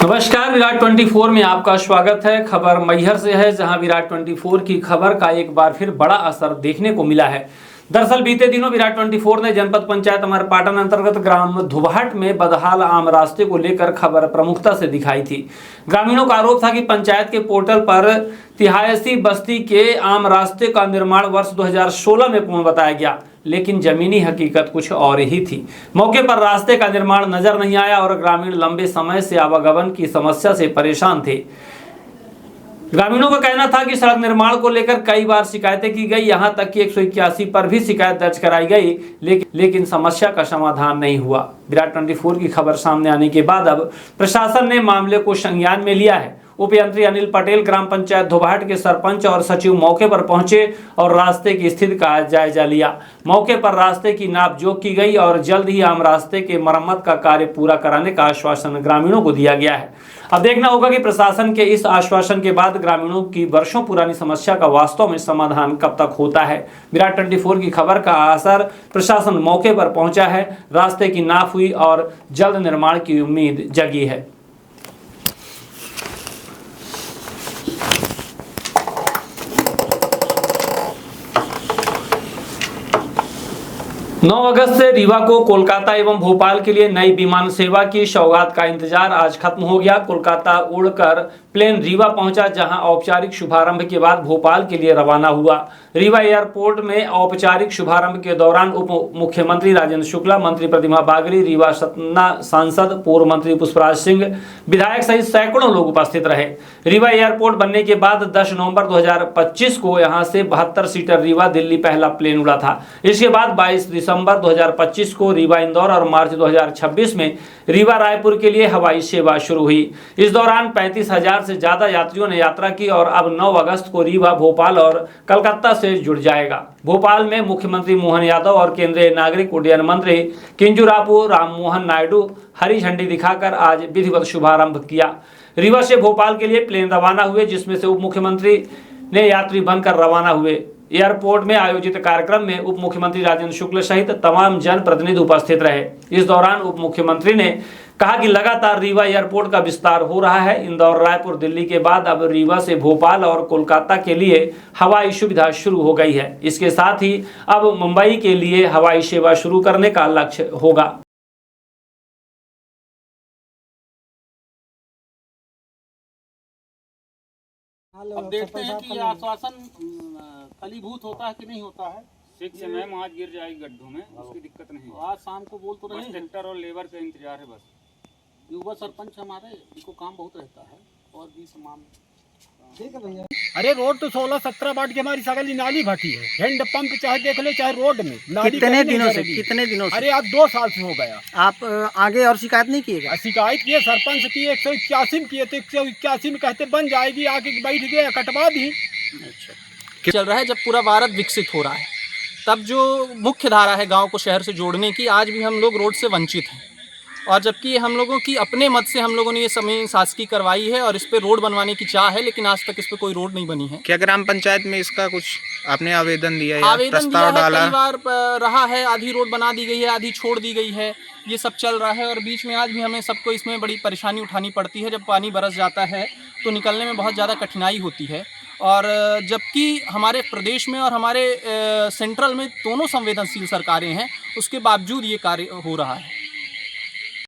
नमस्कार, विराट 24 में आपका स्वागत है। खबर मैहर से है, जहां विराट 24 की खबर का एक बार फिर बड़ा असर देखने को मिला है। दरअसल बीते दिनों विराट 24 ने जनपद पंचायत अमरपाटन अंतर्गत ग्राम धुबहट में बदहाल आम रास्ते को लेकर खबर प्रमुखता से दिखाई थी। ग्रामीणों का आरोप था कि पंचायत के पोर्टल पर तिहायसी बस्ती के आम रास्ते का निर्माण वर्ष 2016 में पूर्ण बताया गया, लेकिन जमीनी हकीकत कुछ और ही थी। मौके पर रास्ते का निर्माण नजर नहीं आया और ग्रामीण लंबे समय से आवागमन की समस्या से परेशान थे। ग्रामीणों का कहना था कि सड़क निर्माण को लेकर कई बार शिकायतें की गई, यहां तक कि 181 पर भी शिकायत दर्ज कराई गई, लेकिन समस्या का समाधान नहीं हुआ। विराट 24 की खबर सामने आने के बाद अब प्रशासन ने मामले को संज्ञान में लिया है। उपयंत्री अनिल पटेल ग्राम पंचायत धुबहट के सरपंच और सचिव मौके पर पहुंचे और रास्ते की स्थिति का जायजा लिया। मौके पर रास्ते की नापजोख की गई और जल्द ही आम रास्ते के मरम्मत का कार्य पूरा कराने का आश्वासन ग्रामीणों को दिया गया है। अब देखना होगा कि प्रशासन के इस आश्वासन के बाद ग्रामीणों की वर्षों पुरानी समस्या का वास्तव में समाधान कब तक होता है। विराट 24 की खबर का असर, प्रशासन मौके पर पहुंचा है, रास्ते की नाप हुई और जल्द निर्माण की उम्मीद जगी है। 9 अगस्त से रीवा को कोलकाता एवं भोपाल के लिए नई विमान सेवा की सौगात का इंतजार आज खत्म हो गया। कोलकाता उड़कर प्लेन रीवा पहुंचा, जहां औपचारिक शुभारंभ के बाद भोपाल के लिए रवाना हुआ। रीवा एयरपोर्ट में औपचारिक शुभारंभ के दौरान उप मुख्यमंत्री राजेंद्र शुक्ला, मंत्री प्रतिमा बागरी, रीवा सतना सांसद पूर्व मंत्री पुष्पराज सिंह, विधायक सहित सैकड़ों लोग उपस्थित रहे। रीवा एयरपोर्ट बनने के बाद 10 नवंबर 2025 को यहां से 72 सीटर रीवा दिल्ली पहला प्लेन उड़ा था। इसके बाद 22 दिसंबर 2025 को रीवा इंदौर और मार्च 2026 में रीवा रायपुर के लिए हवाई सेवा शुरू हुई। इस दौरान 35,000 से ज्यादा यात्रियों ने यात्रा की और अब 9 अगस्त को रीवा भोपाल और कलकत्ता से जुड़ जाएगा। भोपाल में मुख्यमंत्री मोहन यादव और केंद्रीय नागरिक उड्डयन मंत्री किंजरापू राममोहन नायडू हरी झंडी दिखाकर आज विधिवत शुभारंभ किया। रीवा से भोपाल के लिए प्लेन रवाना हुए, जिसमें से उप मुख्यमंत्री ने यात्री बनकर रवाना हुए। एयरपोर्ट में आयोजित कार्यक्रम में उप मुख्यमंत्री राजेंद्र शुक्ल सहित तमाम जनप्रतिनिधि उपस्थित रहे। इस दौरान उप मुख्यमंत्री ने कहा कि लगातार रीवा एयरपोर्ट का विस्तार हो रहा है। इंदौर, रायपुर, दिल्ली के बाद अब रीवा से भोपाल और कोलकाता के लिए हवाई सुविधा शुरू हो गई है। इसके साथ ही अब मुंबई के लिए हवाई सेवा शुरू करने का लक्ष्य होगा। अब देखते हैं कि ये आश्वासन फलीभूत होता है कि नहीं होता है। 6 मैम आज गिर जाएगी गड्ढों में, उसकी दिक्कत नहीं है। आज शाम को बोल तो रहे हैं, ट्रैक्टर और लेबर का इंतजार है बस। युवा सरपंच हमारे, इनको काम बहुत रहता है और भी तमाम। ठीक है भैया। अरे रोड तो 16-17 बाट की हमारी सगली नाली भटी है। हैंड पंप चाहे देख ले, चाहे रोड में नाली। कितने दिनों से? अरे आज 2 साल से हो गया। आप आगे और शिकायत नहीं किएगा? शिकायत किए, सरपंच की 181 किए थे, 181 में कहते बन जाएगी, आके बैठ गए, कटवा दी। अच्छा, चल रहा है। जब पूरा भारत विकसित हो रहा है, तब जो मुख्य धारा है गांव को शहर से जोड़ने की, आज भी हम लोग रोड से वंचित हैं। और जबकि हम लोगों की अपने मत से हम लोगों ने ये जमीन शासकीय करवाई है और इस पे रोड बनवाने की चाह है, लेकिन आज तक इस पे कोई रोड नहीं बनी है। क्या ग्राम पंचायत में इसका कुछ आपने आवेदन दिया या आवेदन प्रस्ताव दिया है, डाला? कई बार रहा है। आधी रोड बना दी गई है, आधी छोड़ दी गई है, ये सब चल रहा है। और बीच में आज भी हमें सबको इसमें बड़ी परेशानी उठानी पड़ती है। जब पानी बरस जाता है तो निकलने में बहुत ज़्यादा कठिनाई होती है। और जबकि हमारे प्रदेश में और हमारे सेंट्रल में दोनों संवेदनशील सरकारें हैं, उसके बावजूद ये कार्य हो रहा है।